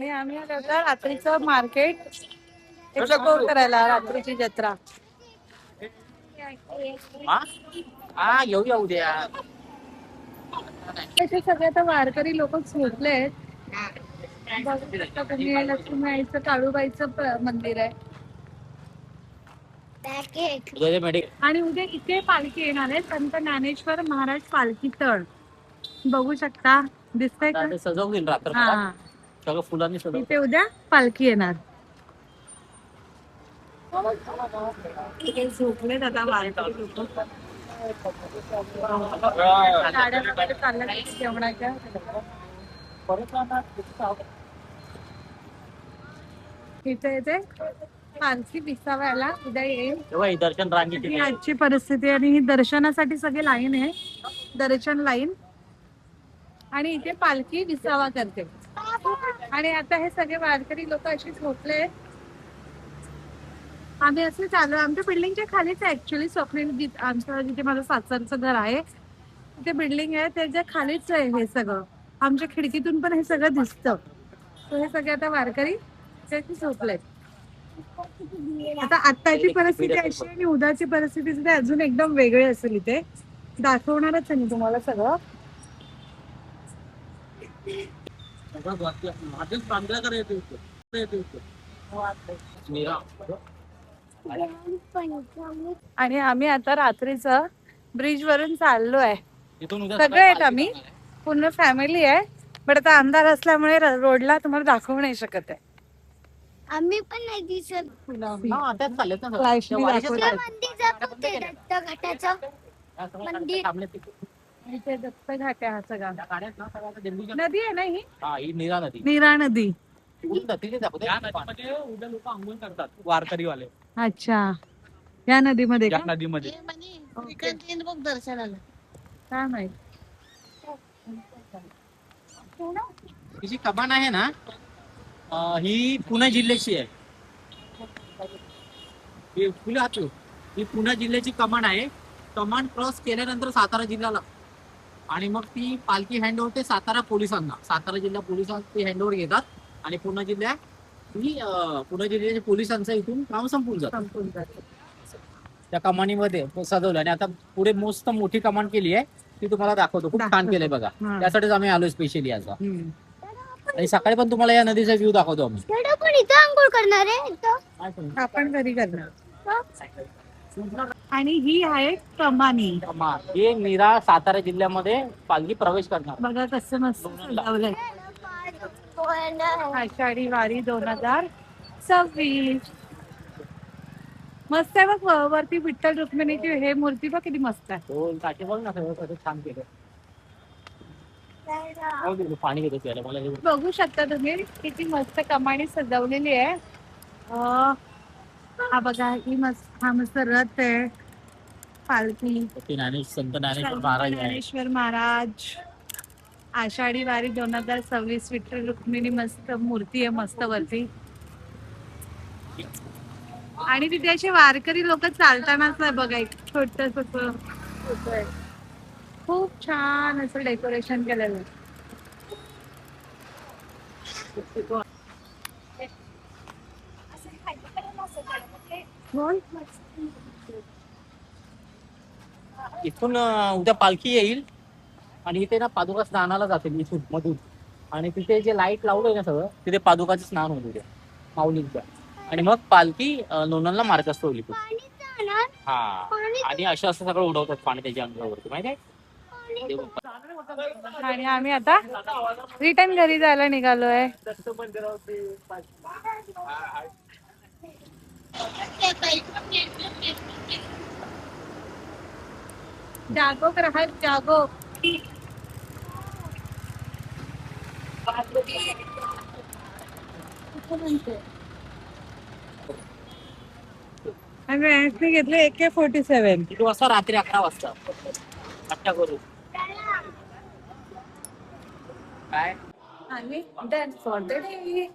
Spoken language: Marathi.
आणि आम्ही आता रात्रीचं मार्केट एक्सप्लोर करायला, रात्रीची जत्रा. येऊ उद्या. असे सगळे आता वारकरी लोक झोपलेत. बघू शकता तुम्ही, लक्ष्मीआईचं काळूबाईचं मंदिर आहे. आणि उद्या इथे पालखी येणार आहे, संत ज्ञानेश्वर महाराज पालखी तळ. बघू शकता, दिसतंय का? सजवून रात्र सगळं फुलांनी सजवून इथे उद्या पालखी येणार. झोपलेत आता वारकरी लोक. जेवणाच्या इथे इथे पालखी विसाव्याला उद्या येईल. दर्शन रांगेची आजची परिस्थिती आणि ही दर्शनासाठी सगळे लाईन आहे, दर्शन लाईन. आणि इथे पालखी विसावा करते. आणि आता हे सगळे वारकरी लोक अशी झोपले. आम्ही असे चालू, आमच्या बिल्डिंगच्या खालीच आहे ऍक्च्युली स्वप्नील, आमचं जिथे माझं सासरचं घर आहे तिथे बिल्डिंग आहे, त्याच्या खालीच आहे हे सगळं. आमच्या खिडकीतून पण हे सगळं दिसतं. हे सगळे आता वारकरी त्याची झोपलेत. आता आत्ताची परिस्थिती अशी आणि उद्याची परिस्थिती सुद्धा अजून एकदम वेगळी असेल. इथे दाखवणारच आहे मी तुम्हाला सगळं. आणि आम्ही आता रात्रीचं ब्रिज वरून चाललोय. सगळे आहेत आम्ही, पूर्ण फॅमिली आहे. बट आता अंधार असल्यामुळे रोडला तुम्हाला दाखवू नाही शकत आहे. आम्ही पण नाही दिसत. इथे दत्त घाट आहे हा सगळा. नदी आहे ना ही नीरा नदी. नीरा नदी. उद्या लोक आंघोळ करतात वारकरीवाले. अच्छा, या नदीमध्ये का? नदीमध्ये दर्शनाला काय माहित. ही जी कमान आहे ना, ही पुणे जिल्ह्याची आहे. ही पुणे जिल्ह्याची कमान आहे. कमान क्रॉस केल्यानंतर सातारा जिल्हा लागतो आणि मग ती पालखी हँड होते सातारा पोलिसांना. सातारा जिल्हा पोलिसांना ती हँड ओव्हर घेतात आणि पुणे जिल्ह्याच्या पोलिसांचं इथून काम संपून जातं. त्या कमानीमध्ये सजवलं आणि आता पुढे मस्त मोठी कमान केली आहे, ती तुम्हाला दाखवतो. खूप छान केलंय बघा. त्यासाठीच आम्ही आलोय स्पेशली आज. आणि सकाळी पण तुम्हाला या नदीचा व्ह्यू दाखवतो आम्ही. पण इथं आंघोळ करणार आहे, आपण घरी करणार. आणि ही आहे कमानी. हे नीरा सातारा जिल्ह्यामध्ये पालखी प्रवेश करणार. बघा कसं मस्त सजवलंय. आषाढी वारी 2026. मस्त आहे बघ. वरती विठ्ठल रुक्मिणीची हे मूर्ती बघ किती मस्त आहे. हो, काठी बघ ना, कसं छान केलं. पाणी घेतो त्याला मला. बघू शकता तुम्ही किती मस्त कमानी सजवलेली आहे. हा बघा, ही मस्त, हा मस्त रथ आहे, पालखी. संत ज्ञानेश्वर महाराज आषाढी वारी 2026. विठ्ठल रुक्मिणी मस्त मूर्ती आहे, मस्त वरती. आणि तिथे असे वारकरी लोक चालतानाच आहे बघा, एक छोटस खूप छान असं डेकोरेशन केलेलं आहे. इथून उद्या पालखी येईल आणि इथे ना पादुका स्नानाला जाते इथून मधून. आणि तिथे जे लाईट लावलंय ना सगळं, तिथे पादुकाचं स्नान होईल उद्या माऊलींच्या. आणि मग पालखी लोणंदला मार्गस्थ होईल. हा, आणि असं सगळं उडवतात पाणी त्याच्या अंगावरती, माहिती आहे. आणि आम्ही आता रिटर्न घरी जायला निघालोय. जागो ग्राहक जागो. आम्ही घेतलं AK-47. किती वाजता? रात्री 11 वाजता. अच्छा करू काय आणि डन फॉर द डे.